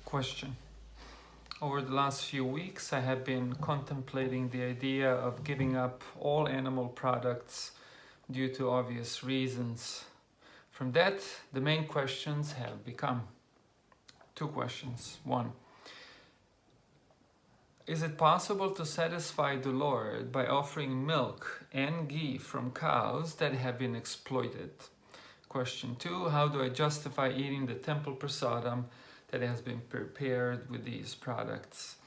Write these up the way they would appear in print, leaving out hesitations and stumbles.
Question. Over the last few weeks, I have been contemplating the idea of giving up all animal products due to obvious reasons. From that, the main questions have become two questions. One, is it possible to satisfy the Lord by offering milk and ghee from cows that have been exploited? Question two, how do I justify eating the temple prasadam that has been prepared with these products?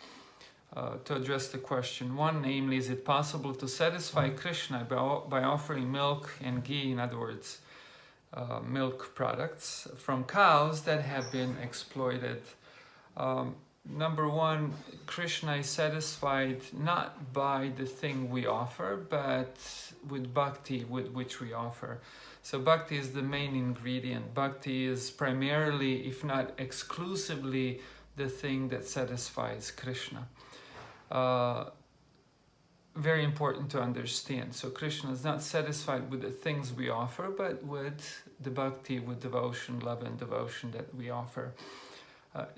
To address the question one, namely, is it possible to satisfy Krishna by offering milk and ghee, in other words, milk products, from cows that have been exploited? Number one, Krishna is satisfied not by the thing we offer, but with bhakti with which we offer. So bhakti is the main ingredient. Bhakti is primarily, if not exclusively, the thing that satisfies Krishna. Very important to understand. So Krishna is not satisfied with the things we offer, but with the bhakti, with devotion, love and devotion that we offer.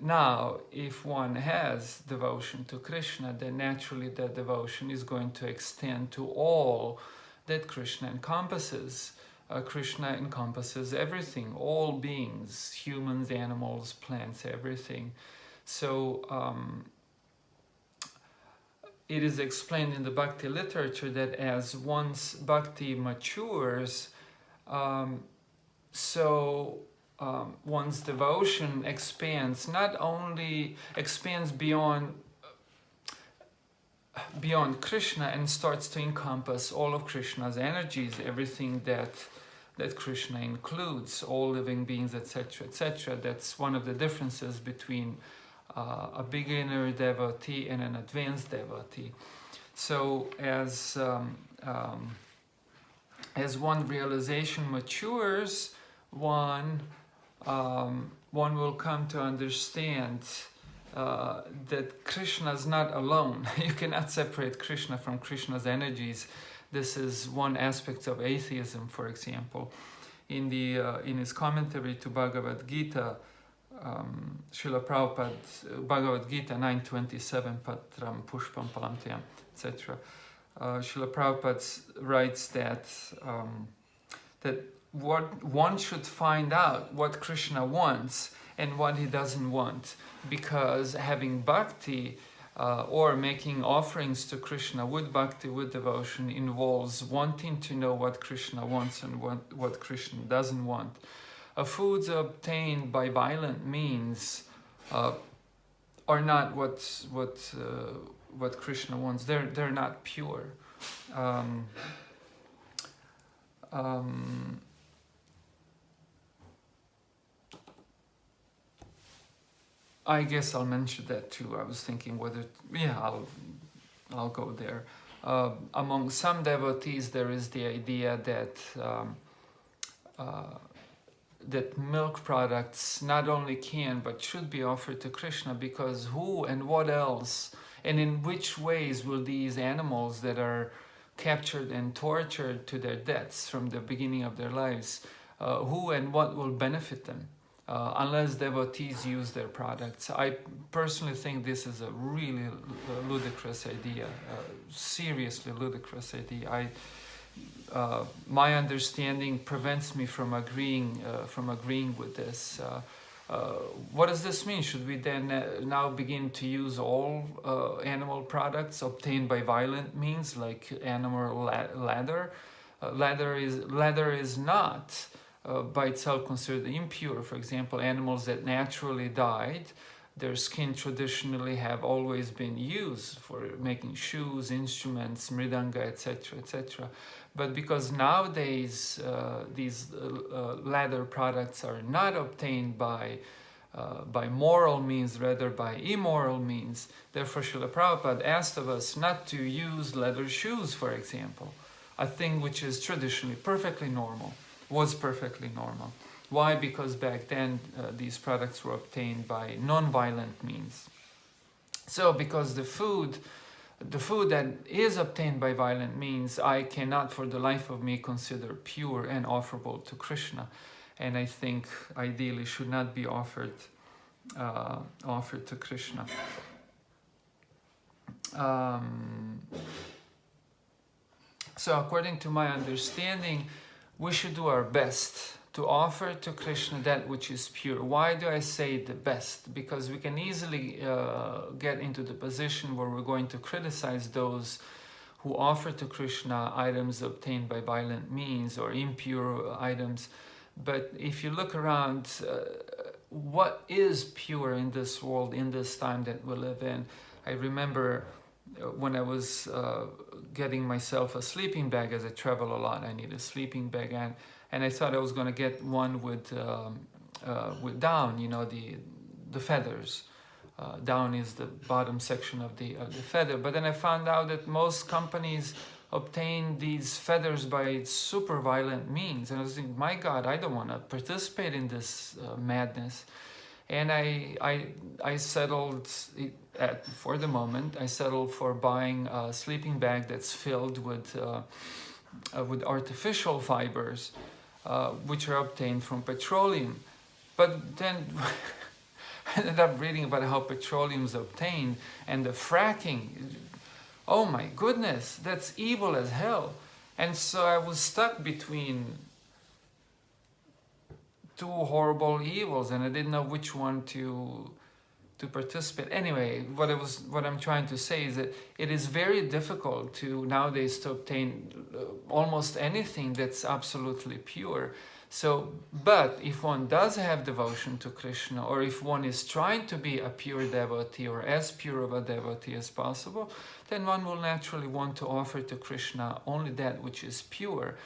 Now, if one has devotion to Krishna, then naturally that devotion is going to extend to all that Krishna encompasses. Krishna encompasses everything, all beings, humans, animals, plants, everything. So it is explained in the bhakti literature that as one's bhakti matures, one's devotion expands, not only expands beyond Krishna and starts to encompass all of Krishna's energies, everything that Krishna includes, all living beings, etc., etc. That's one of the differences between a beginner devotee and an advanced devotee. So as one realization matures, one will come to understand that Krishna is not alone. You cannot separate Krishna from Krishna's energies. This is one aspect of atheism, for example. In his commentary to Bhagavad Gita, Srila Prabhupada, Bhagavad Gita 9.27, Patram Pushpam Palamtyam, etc. Srila Prabhupada writes that what one should find out what Krishna wants and what he doesn't want, because having bhakti or making offerings to Krishna with bhakti, with devotion, involves wanting to know what Krishna wants and what Krishna doesn't want. Foods obtained by violent means are not what Krishna wants. They're not pure. I guess I'll mention that too. I was thinking whether, I'll go there. Among some devotees, there is the idea that milk products not only can but should be offered to Krishna, because who and what else and in which ways will these animals that are captured and tortured to their deaths from the beginning of their lives, who and what will benefit them? Unless devotees use their products. I personally think this is a really ludicrous idea, seriously ludicrous idea. My understanding prevents me from agreeing with this. What does this mean? Should we then now begin to use all animal products obtained by violent means, like animal leather? Leather is not by itself considered impure. For example, animals that naturally died, their skin traditionally have always been used for making shoes, instruments, mridanga, etc., etc. But because nowadays these leather products are not obtained by moral means, rather by immoral means, therefore Srila Prabhupada asked of us not to use leather shoes, for example, a thing which is traditionally perfectly normal. Was perfectly normal. Why? Because back then these products were obtained by non-violent means. So because the food that is obtained by violent means, I cannot for the life of me consider pure and offerable to Krishna, and I think ideally should not be offered offered to Krishna. So according to my understanding, we should do our best to offer to Krishna that which is pure. Why do I say the best? Because we can easily get into the position where we're going to criticize those who offer to Krishna items obtained by violent means or impure items. But if you look around, what is pure in this world, in this time that we live in? I remember when I was getting myself a sleeping bag, as I travel a lot, I need a sleeping bag, and I thought I was going to get one with down, you know, the feathers. Down is the bottom section of the feather. But then I found out that most companies obtain these feathers by super violent means, and I was thinking, my God, I don't want to participate in this madness. And I settled, for the moment, I settled for buying a sleeping bag that's filled with artificial fibers, which are obtained from petroleum. But then I ended up reading about how petroleum is obtained and the fracking. Oh my goodness, that's evil as hell. And so I was stuck between two horrible evils, and I didn't know which one to participate. Anyway, what I'm trying to say is that it is very difficult to nowadays to obtain almost anything that's absolutely pure. So, but if one does have devotion to Krishna, or if one is trying to be a pure devotee or as pure of a devotee as possible, then one will naturally want to offer to Krishna only that which is pure.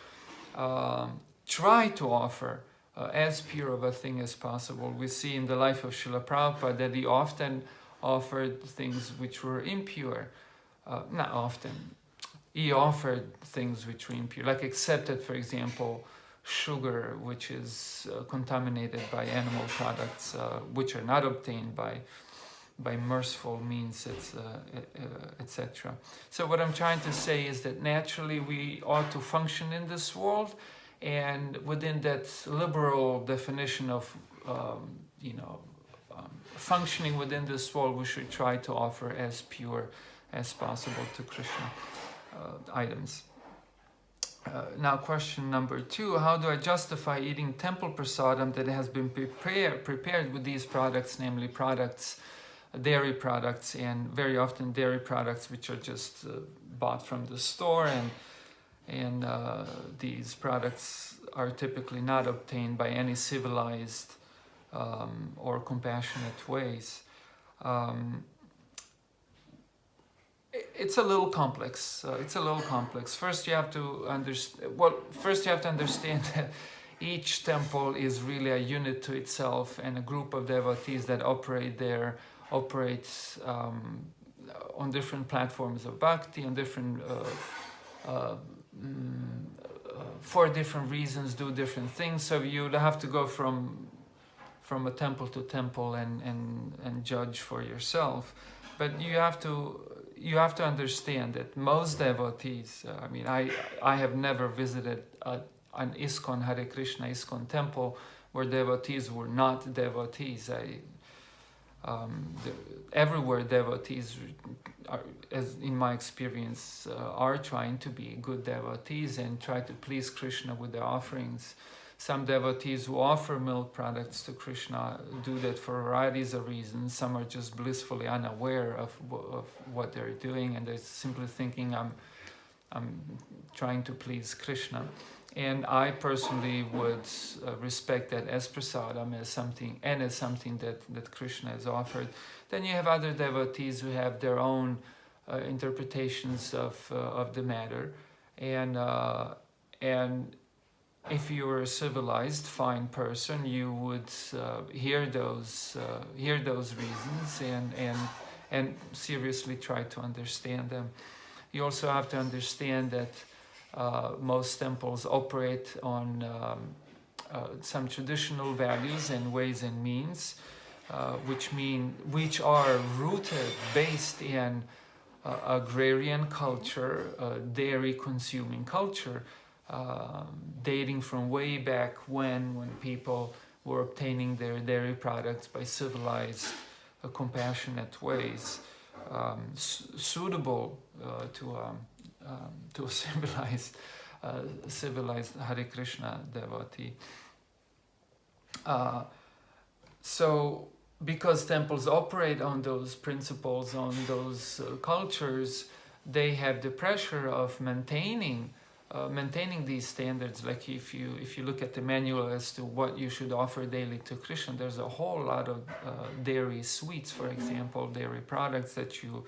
Try to offer as pure of a thing as possible. We see in the life of Srila Prabhupada that he often offered things which were impure. Not often. He offered things which were impure, like accepted, for example, sugar, which is contaminated by animal products, which are not obtained by merciful means, etc. So what I'm trying to say is that naturally we ought to function in this world, and within that liberal definition of functioning within this world, we should try to offer as pure as possible to Krishna items. Now question number 2, how do I justify eating temple prasadam that has been prepared with these products, namely products, dairy products, and very often dairy products which are just bought from the store, and these products are typically not obtained by any civilized or compassionate ways. It's a little complex. First, you have to understand that each temple is really a unit to itself, and a group of devotees that operates on different platforms of bhakti, on different for different reasons, do different things. So you have to go from a temple to temple and judge for yourself. But you have to understand that most devotees, I have never visited an ISKCON, Hare Krishna ISKCON temple where devotees were not devotees. Everywhere devotees are, as in my experience, are trying to be good devotees and try to please Krishna with their offerings. Some devotees who offer milk products to Krishna do that for varieties of reasons. Some are just blissfully unaware of what they're doing, and they're simply thinking, I'm trying to please Krishna. And I personally would respect that as prasadam, as something that Krishna has offered. Then you have other devotees who have their own interpretations of the matter, and if you were a civilized, fine person, you would hear those reasons and seriously try to understand them. You also have to understand that most temples operate on some traditional values and ways and means, which are rooted, based in agrarian culture, dairy consuming culture, dating from way back when people were obtaining their dairy products by civilized, compassionate ways, suitable to a civilized Hare Krishna devotee. So, because temples operate on those principles, on those cultures, they have the pressure of maintaining these standards. Like if you look at the manual as to what you should offer daily to Krishna, there's a whole lot of dairy sweets, for example, dairy products that you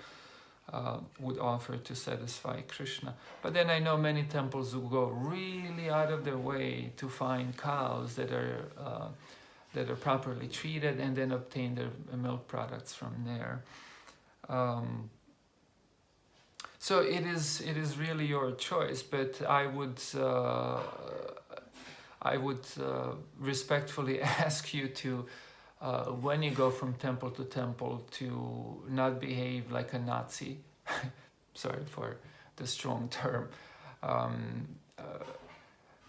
would offer to satisfy Krishna. But then I know many temples who go really out of their way to find cows that are properly treated and then obtain their milk products from there. So it is really your choice, but I would respectfully ask you to, when you go from temple to temple, to not behave like a Nazi. Sorry for the strong term.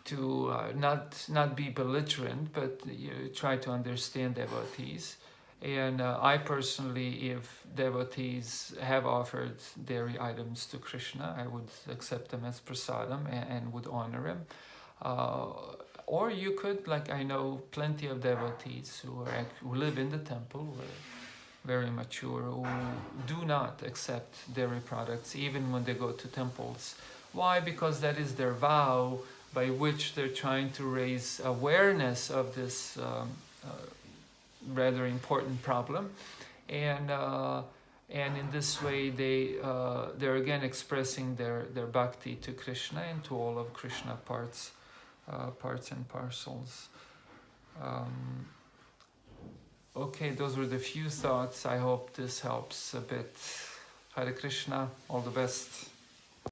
To not be belligerent, but you try to understand devotees. And I personally, if devotees have offered dairy items to Krishna, I would accept them as prasadam and would honor him. Or you could, like I know plenty of devotees who live in the temple, who are very mature, who do not accept dairy products even when they go to temples. Why? Because that is their vow, by which they're trying to raise awareness of this rather important problem, and in this way they're again expressing their bhakti to Krishna and to all of Krishna parts and parcels. Okay, those were the few thoughts. I hope this helps a bit. Hare Krishna, all the best.